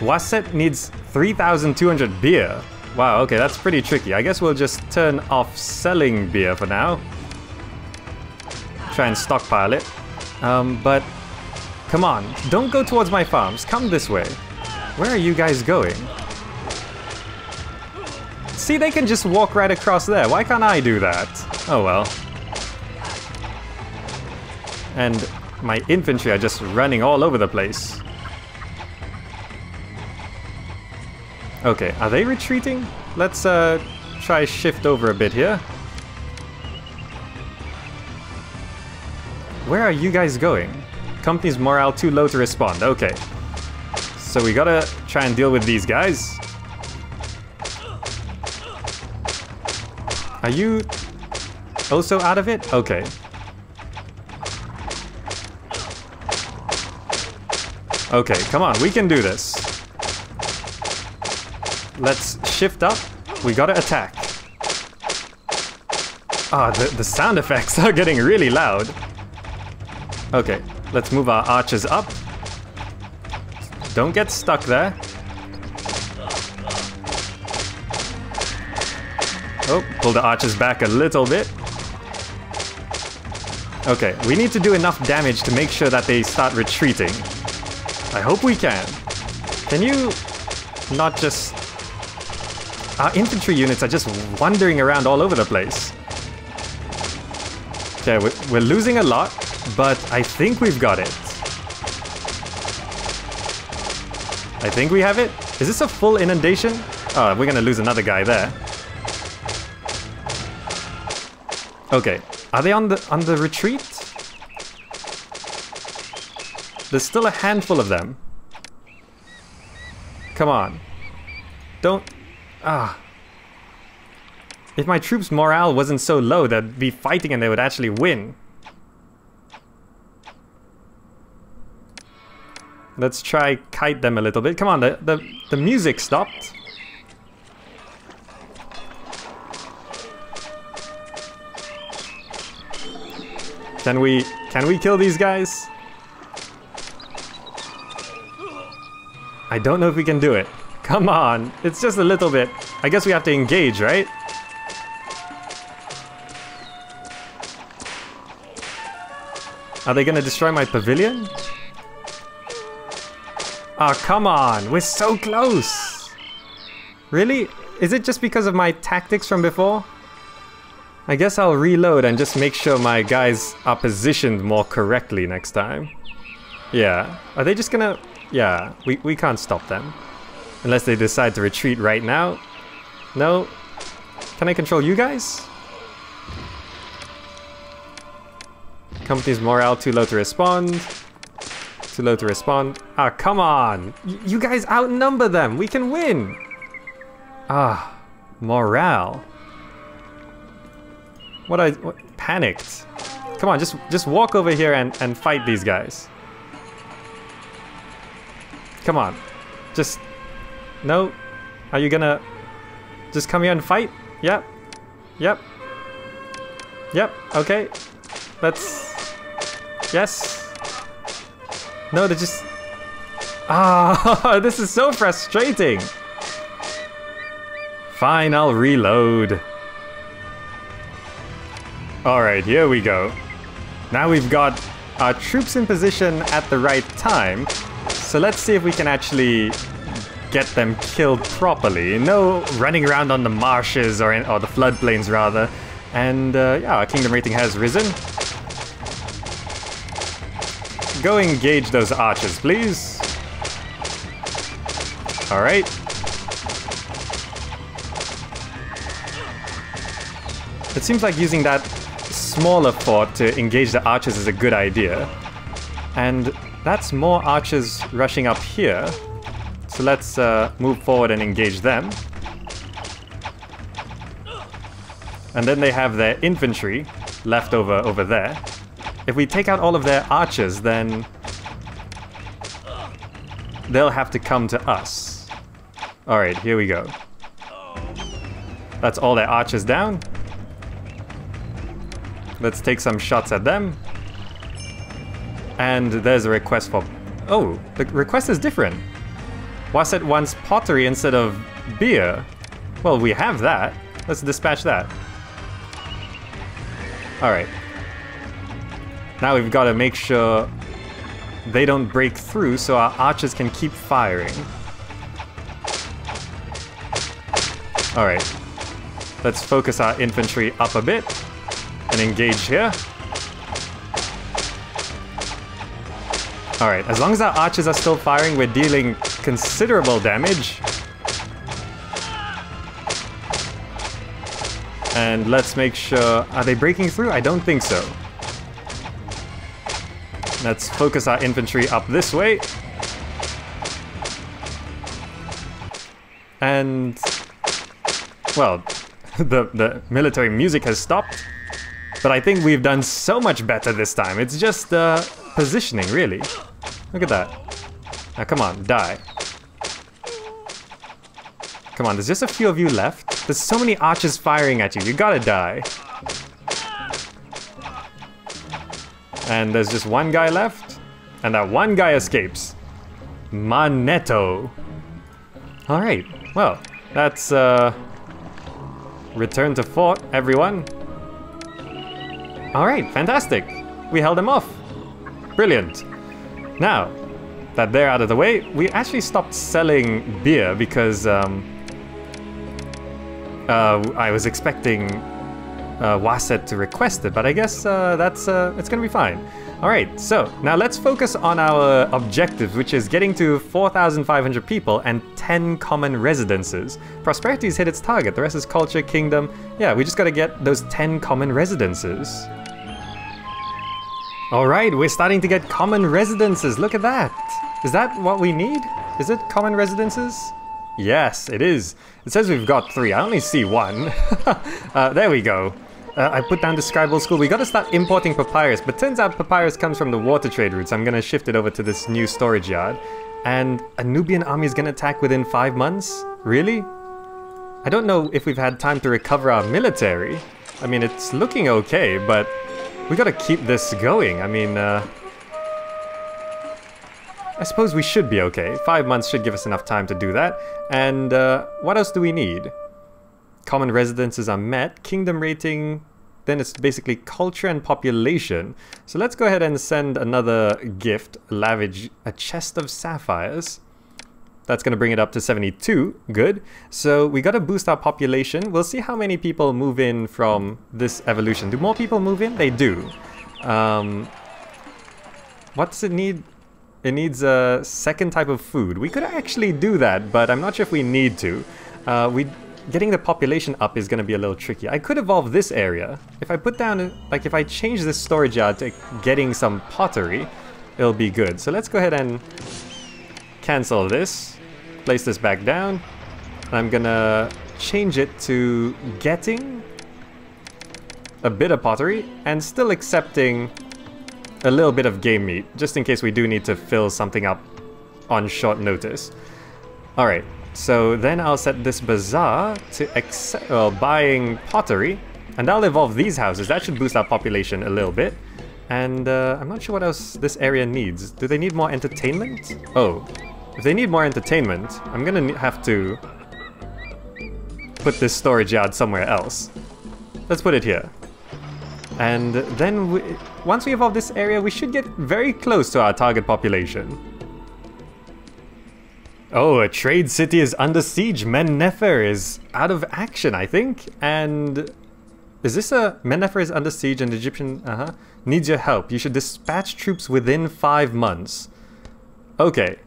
Waset needs 3,200 beer. Wow, okay, that's pretty tricky. I guess we'll just turn off selling beer for now. Try and stockpile it. But, come on, don't go towards my farms. Come this way. Where are you guys going? See, they can just walk right across there. Why can't I do that? Oh well. And my infantry are just running all over the place. Okay, are they retreating? Let's try shift over a bit here. Where are you guys going? Company's morale too low to respond. Okay. So we gotta try and deal with these guys. Are you also out of it? Okay. Okay, come on, we can do this. Let's shift up. We gotta attack. Ah, the sound effects are getting really loud. Okay, let's move our archers up. Don't get stuck there. Oh, pull the archers back a little bit. Okay, we need to do enough damage to make sure that they start retreating. I hope we can. Can you not just... Our infantry units are just wandering around all over the place. Okay, we're losing a lot, but I think we've got it. I think we have it. Is this a full inundation? Oh, we're gonna lose another guy there. Okay, are they on the retreat? There's still a handful of them. Come on. Don't... Ah. If my troops' morale wasn't so low, they'd be fighting and they would actually win. Let's try kite them a little bit. Come on, the music stopped. Can we kill these guys? I don't know if we can do it. Come on, it's just a little bit. I guess we have to engage, right? Are they gonna destroy my pavilion? Oh, come on, we're so close. Really? Is it just because of my tactics from before? I guess I'll reload and just make sure my guys are positioned more correctly next time. Yeah, are they just gonna... Yeah, we can't stop them. Unless they decide to retreat right now. No. Can I control you guys? Company's morale too low to respond. Too low to respond. Ah, come on! You guys outnumber them! We can win! Ah, morale. What panicked. Come on, just walk over here and fight these guys. Come on. Just... No? Are you gonna... just come here and fight? Yep. Yep. Yep, okay. Let's... Yes. No, they're just... Ah, this is so frustrating. Fine, I'll reload. Alright, here we go. Now we've got our troops in position at the right time. So let's see if we can actually get them killed properly. No running around on the marshes or the floodplains rather. And yeah, our kingdom rating has risen. Go engage those archers, please. Alright. It seems like using that smaller fort to engage the archers is a good idea. And that's more archers rushing up here. So let's move forward and engage them. And then they have their infantry left over there. If we take out all of their archers, then they'll have to come to us. Alright, here we go. That's all their archers down. Let's take some shots at them. And there's a request for... Oh, the request is different. Wasset wants pottery instead of beer. Well, we have that. Let's dispatch that. Alright. Now we've got to make sure they don't break through so our archers can keep firing. Alright. Let's focus our infantry up a bit and engage here. Alright, as long as our archers are still firing, we're dealing considerable damage. And let's make sure... Are they breaking through? I don't think so. Let's focus our infantry up this way. And... Well, the military music has stopped. But I think we've done so much better this time. It's just positioning, really. Look at that. Now, come on, die. Come on, there's just a few of you left. There's so many archers firing at you. You gotta die. And there's just one guy left. And that one guy escapes. Manetto. Alright, well, that's return to fort, everyone. Alright, fantastic. We held them off. Brilliant. Now that they're out of the way, we actually stopped selling beer because I was expecting Waset to request it, but I guess it's gonna be fine. Alright, so now let's focus on our objectives, which is getting to 4,500 people and 10 common residences. Prosperity's hit its target, the rest is culture, kingdom. Yeah, we just gotta get those 10 common residences. Alright, we're starting to get common residences, look at that! Is that what we need? Is it common residences? Yes, it is. It says we've got 3, I only see 1. There we go. I put down the scribal school. We gotta start importing papyrus, but turns out papyrus comes from the water trade routes. I'm gonna shift it over to this new storage yard. And a Nubian army is gonna attack within 5 months? Really? I don't know if we've had time to recover our military. I mean, it's looking okay, but we gotta keep this going. I mean, I suppose we should be okay. 5 months should give us enough time to do that. And what else do we need? Common residences are met. Kingdom rating, then it's basically culture and population. So let's go ahead and send another gift, Lavage, a chest of sapphires. That's going to bring it up to 72. Good. So we got to boost our population. We'll see how many people move in from this evolution. Do more people move in? They do. What does it need? It needs a second type of food. We could actually do that, but I'm not sure if we need to. Getting the population up is going to be a little tricky. I could evolve this area. If I put down, like if I change this storage yard to getting some pottery, it'll be good. So let's go ahead and cancel this. Place this back down. I'm going to change it to getting a bit of pottery and still accepting a little bit of game meat, just in case we do need to fill something up on short notice. Alright, so then I'll set this bazaar to accept, buying pottery, and I'll evolve these houses. That should boost our population a little bit. And I'm not sure what else this area needs. Do they need more entertainment? Oh, if they need more entertainment, I'm gonna have to put this storage yard somewhere else. Let's put it here. And then, once we evolve this area, we should get very close to our target population. Oh, a trade city is under siege. Men-Nefer is out of action, I think. And is this a... Men-Nefer is under siege and the Egyptian... needs your help. You should dispatch troops within 5 months. Okay.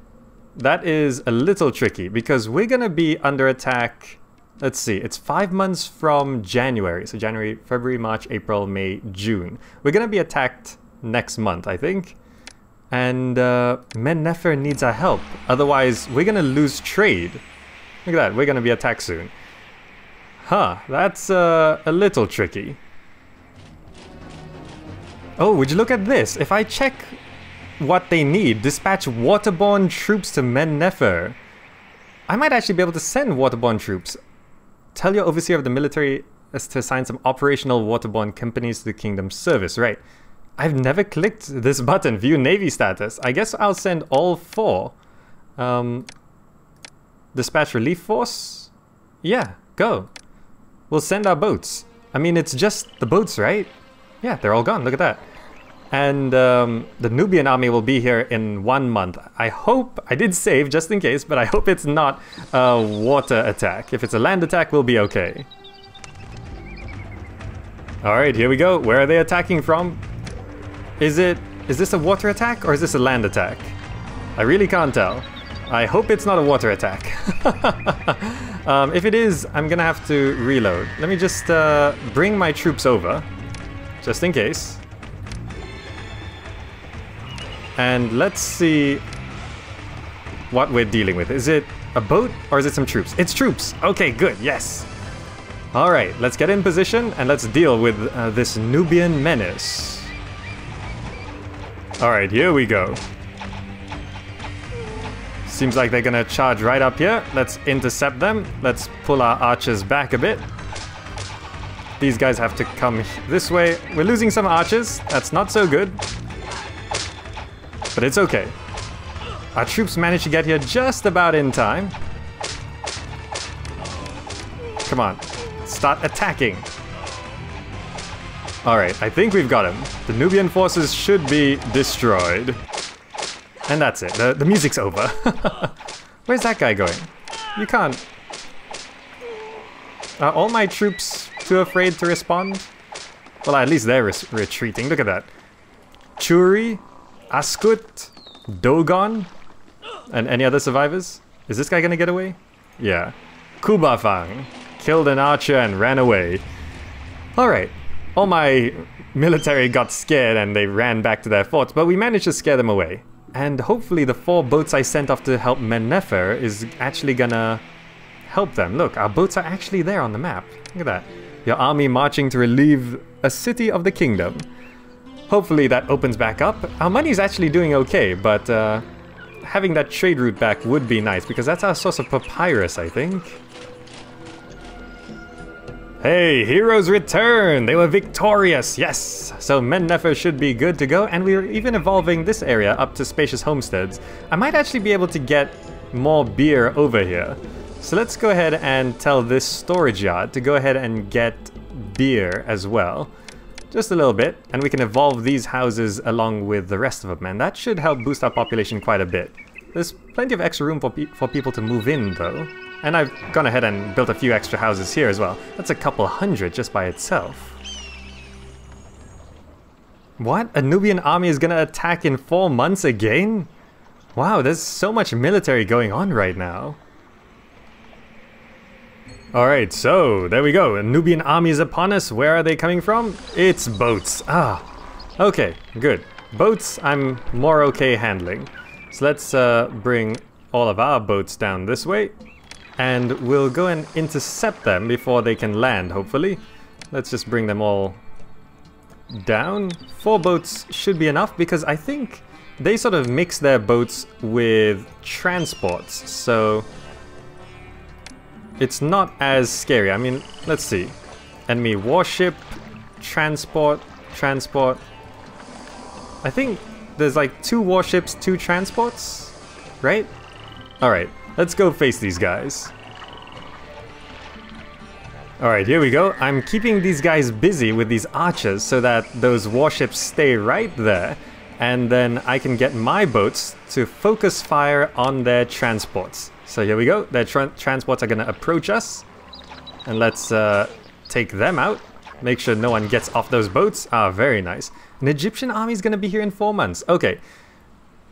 That is a little tricky because we're gonna be under attack... Let's see, it's 5 months from January. So January, February, March, April, May, June. We're gonna be attacked next month, I think. And Men-Nefer needs our help. Otherwise, we're gonna lose trade. Look at that, we're gonna be attacked soon. Huh, that's a little tricky. Oh, would you look at this? If I check what they need, dispatch waterborne troops to Men-Nefer. I might actually be able to send waterborne troops. Tell your overseer of the military as to assign some operational waterborne companies to the kingdom's service. Right. I've never clicked this button, view navy status. I guess I'll send all 4. Dispatch relief force? Yeah, go. We'll send our boats. I mean, it's just the boats, right? Yeah, they're all gone, look at that. And the Nubian army will be here in 1 month. I hope, I did save just in case, but I hope it's not a water attack. If it's a land attack, we'll be okay. Alright, here we go. Where are they attacking from? Is this a water attack or is this a land attack? I really can't tell. I hope it's not a water attack. If it is, I'm gonna have to reload. Let me just bring my troops over, just in case. And let's see what we're dealing with. Is it a boat or is it some troops? It's troops! Okay, good, yes! Alright, let's get in position and let's deal with this Nubian menace. Alright, here we go. Seems like they're gonna charge right up here. Let's intercept them. Let's pull our archers back a bit. These guys have to come this way. We're losing some archers. That's not so good. But it's okay. Our troops managed to get here just about in time. Come on. Start attacking. Alright, I think we've got him. The Nubian forces should be destroyed. And that's it. The music's over. Where's that guy going? You can't... Are all my troops too afraid to respond? Well, at least they're retreating. Look at that. Churi, Askut, Dogon, and any other survivors? Is this guy gonna get away? Yeah. Kubafang killed an archer and ran away. Alright. All my military got scared and they ran back to their forts, but we managed to scare them away. And hopefully the 4 boats I sent off to help Mennefer is actually gonna help them. Look, our boats are actually there on the map. Look at that. Your army marching to relieve a city of the kingdom. Hopefully that opens back up. Our money's actually doing okay, but having that trade route back would be nice because that's our source of papyrus, I think. Hey, heroes return! They were victorious, yes! So Mennefer should be good to go, and we're even evolving this area up to spacious homesteads. I might actually be able to get more beer over here. So let's go ahead and tell this storage yard to go ahead and get beer as well. Just a little bit, and we can evolve these houses along with the rest of them, and that should help boost our population quite a bit. There's plenty of extra room for people to move in, though. And I've gone ahead and built a few extra houses here as well. That's a couple hundred just by itself. What? A Nubian army is gonna attack in 4 months again? Wow, there's so much military going on right now. Alright, so there we go. A Nubian army is upon us. Where are they coming from? It's boats. Ah, okay, good. Boats I'm more okay handling. So let's bring all of our boats down this way. And we'll go and intercept them before they can land, hopefully. Let's just bring them all down. 4 boats should be enough because I think they sort of mix their boats with transports. So it's not as scary. I mean, let's see. Enemy warship, transport. I think there's like 2 warships, 2 transports, right? Alright. Let's go face these guys. Alright, here we go. I'm keeping these guys busy with these archers so that those warships stay right there. And then I can get my boats to focus fire on their transports. So here we go. Their transports are going to approach us. And let's take them out. Make sure no one gets off those boats. Ah, very nice. An Egyptian army is going to be here in 4 months. Okay.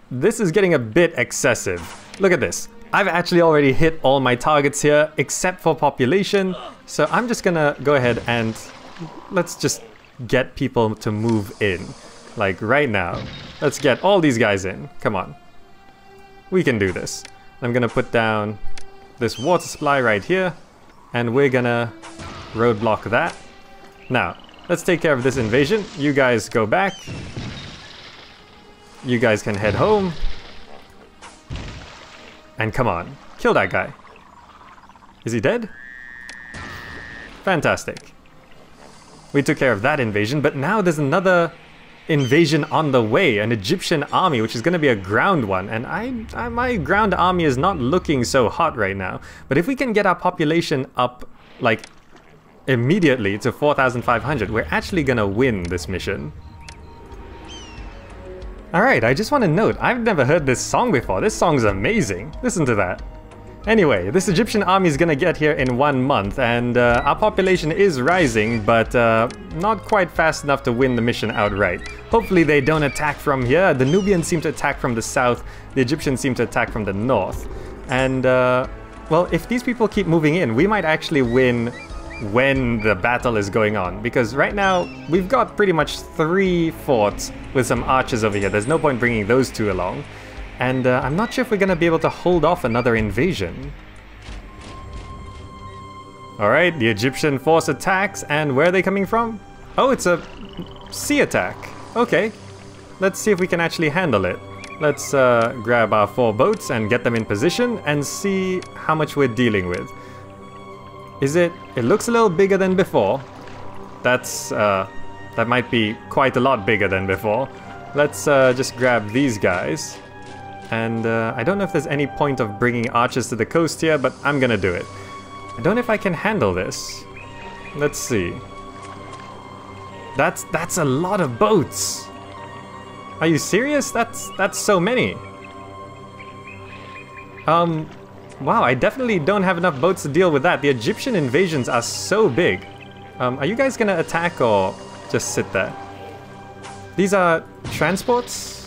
This is getting a bit excessive. Look at this. I've actually already hit all my targets here, except for population. So I'm just gonna go ahead and let's just get people to move in. Like right now. Let's get all these guys in. Come on. We can do this. I'm gonna put down this water supply right here. And we're gonna roadblock that. Now, let's take care of this invasion. You guys go back. You guys can head home. And come on, kill that guy. Is he dead? Fantastic. We took care of that invasion, but now there's another invasion on the way, an Egyptian army, which is going to be a ground one. And my ground army is not looking so hot right now. But if we can get our population up, like, immediately to 4,500, we're actually going to win this mission. Alright, I just want to note, I've never heard this song before. This song's amazing. Listen to that. Anyway, this Egyptian army is gonna get here in 1 month, and our population is rising, but not quite fast enough to win the mission outright. Hopefully they don't attack from here. The Nubians seem to attack from the south, the Egyptians seem to attack from the north. And, well, if these people keep moving in, we might actually win when the battle is going on. Because right now, we've got pretty much 3 forts with some archers over here. There's no point bringing those 2 along. And I'm not sure if we're going to be able to hold off another invasion. Alright, the Egyptian force attacks, and where are they coming from? Oh, it's a sea attack. Okay, let's see if we can actually handle it. Let's grab our 4 boats and get them in position and see how much we're dealing with. It looks a little bigger than before. That might be quite a lot bigger than before. Let's just grab these guys. And I don't know if there's any point of bringing archers to the coast here, but I'm gonna do it. I don't know if I can handle this. Let's see. That's a lot of boats. Are you serious? That's so many. Wow, I definitely don't have enough boats to deal with that. The Egyptian invasions are so big. Are you guys gonna attack or just sit there? These are transports?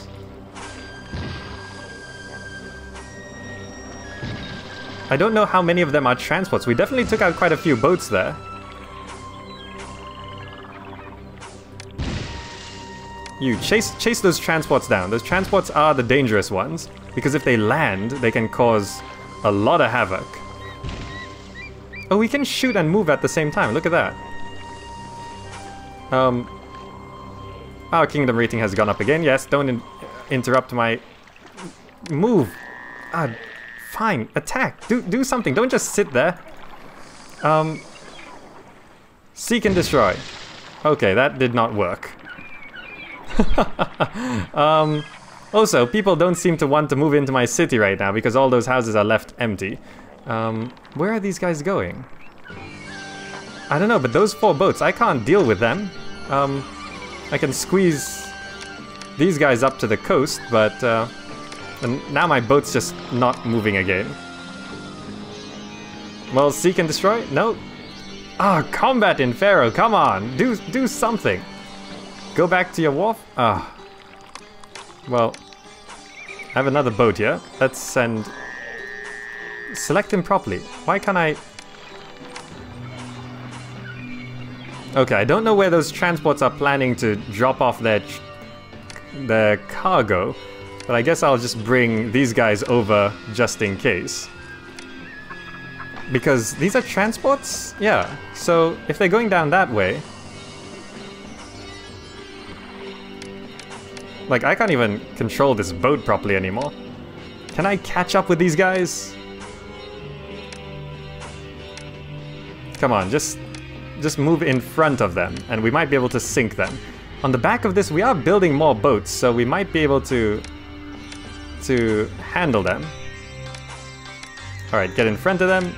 I don't know how many of them are transports. We definitely took out quite a few boats there. You chase those transports down. Those transports are the dangerous ones, because if they land, they can cause a lot of havoc. Oh, we can shoot and move at the same time. Look at that. Our kingdom rating has gone up again. Yes, don't interrupt my move. Fine, attack. Do something. Don't just sit there. Seek and destroy. Okay, that did not work. Also, people don't seem to want to move into my city right now because all those houses are left empty. Where are these guys going? I don't know, but those 4 boats, I can't deal with them. I can squeeze these guys up to the coast, but and now my boat's just not moving again. Well, seek and destroy? No. Ah, combat in Pharaoh, come on, do something. Go back to your wharf? Well, I have another boat here. Let's send... Select him properly. Why can't I... Okay, I don't know where those transports are planning to drop off their cargo, but I guess I'll just bring these guys over just in case. Because these are transports? Yeah, so if they're going down that way... Like, I can't even control this boat properly anymore. Can I catch up with these guys? Come on, just move in front of them, and we might be able to sink them. On the back of this, we are building more boats, so we might be able to handle them. Alright, get in front of them.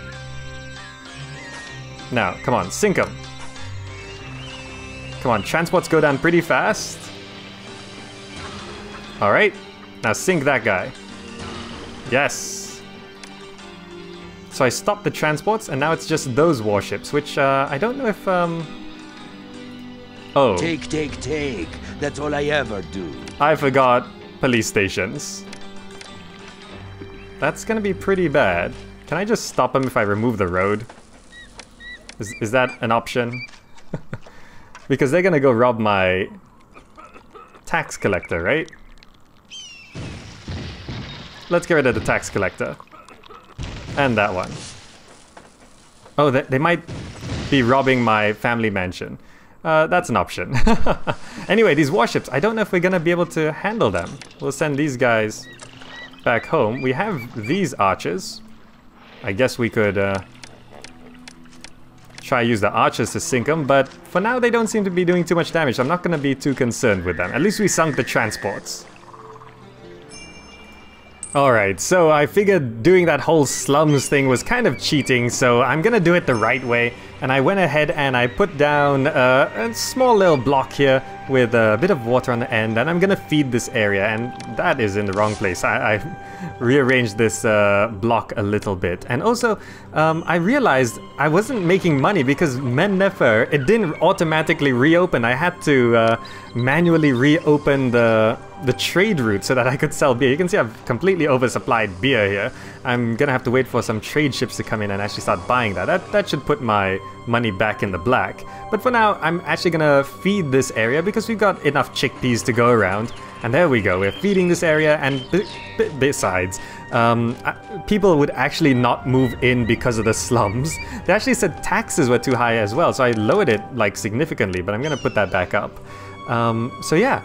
Now, come on, sink them. Come on, transports go down pretty fast. Alright, now sink that guy. Yes. So I stopped the transports, and now it's just those warships, which I don't know if... Oh. Take. That's all I ever do. I forgot police stations. That's gonna be pretty bad. Can I just stop them if I remove the road? Is that an option? Because they're gonna go rob my tax collector, right? Let's get rid of the tax collector. And that one. Oh, they might be robbing my family mansion. That's an option. Anyway, these warships, I don't know if we're gonna be able to handle them. We'll send these guys back home. We have these archers. I guess we could try use the archers to sink them, but for now they don't seem to be doing too much damage. So I'm not gonna be too concerned with them. At least we sunk the transports. Alright, so I figured doing that whole slums thing was kind of cheating, so I'm gonna do it the right way. and I went ahead and I put down a small little block here with a bit of water on the end, and I'm gonna feed this area, and that is in the wrong place. I rearranged this block a little bit, and also I realized I wasn't making money because Men Nefer, it didn't automatically reopen. I had to manually reopen the trade route so that I could sell beer. You can see I've completely oversupplied beer here. I'm gonna have to wait for some trade ships to come in and actually start buying that. That should put my money back in the black. But for now, I'm actually gonna feed this area because we've got enough chickpeas to go around. And there we go, we're feeding this area, and besides, people would actually not move in because of the slums. They actually said taxes were too high as well, so I lowered it like significantly, but I'm gonna put that back up. So yeah,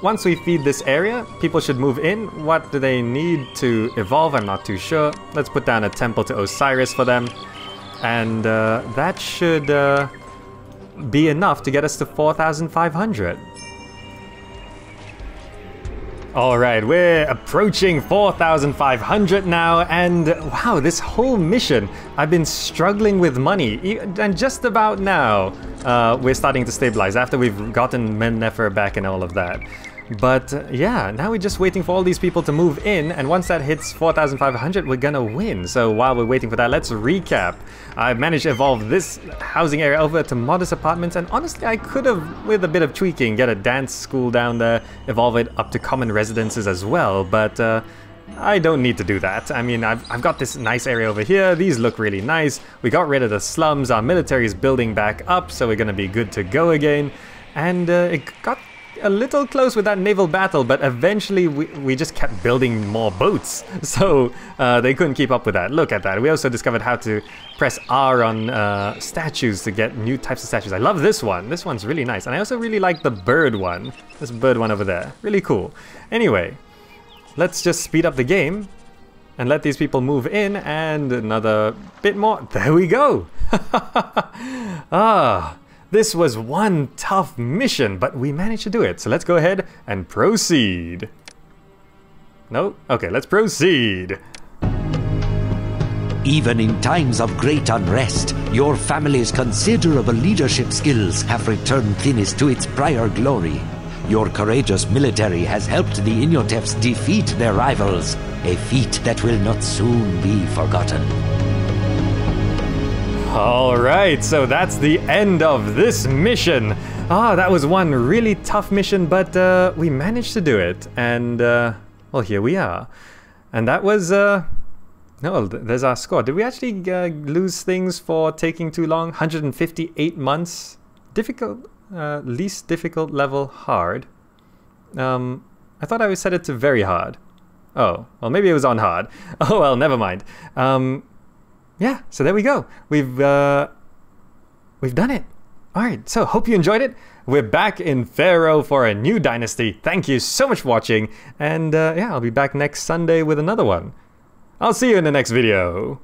once we feed this area, people should move in. What do they need to evolve? I'm not too sure. Let's put down a temple to Osiris for them. And that should be enough to get us to 4,500. Alright, we're approaching 4,500 now, and wow, this whole mission, I've been struggling with money, and just about now, we're starting to stabilize after we've gotten Men Nefer back and all of that. But yeah, now we're just waiting for all these people to move in, and once that hits 4,500, we're gonna win. So while we're waiting for that, let's recap. I managed to evolve this housing area over to modest apartments, and honestly, I could have, with a bit of tweaking, get a dance school down there, evolve it up to common residences as well, but I don't need to do that. I mean, I've got this nice area over here. These look really nice. We got rid of the slums. Our military is building back up, so we're gonna be good to go again. And it got a little close with that naval battle, but eventually we just kept building more boats, so they couldn't keep up with that. Look at that. We also discovered how to press R on statues to get new types of statues. I love this one. This one's really nice, and I also really like the bird one. This bird one over there. Really cool. Anyway, let's just speed up the game and let these people move in, and another bit more. There we go. This was one tough mission, but we managed to do it. So let's go ahead and proceed. No? Okay, let's proceed. Even in times of great unrest, your family's considerable leadership skills have returned Thinis to its prior glory. Your courageous military has helped the Inyotefs defeat their rivals, a feat that will not soon be forgotten. Alright, so that's the end of this mission. That was one really tough mission, but we managed to do it. And, well, here we are. And that was, no, there's our score. Did we actually lose things for taking too long? 158 months. Difficult, least difficult level, hard. I thought I would set it to very hard. Oh, well, maybe it was on hard. Oh, well, never mind. Yeah, so there we go. We've done it. All right, so hope you enjoyed it. We're back in Pharaoh for a new dynasty. Thank you so much for watching, and yeah, I'll be back next Sunday with another one. I'll see you in the next video.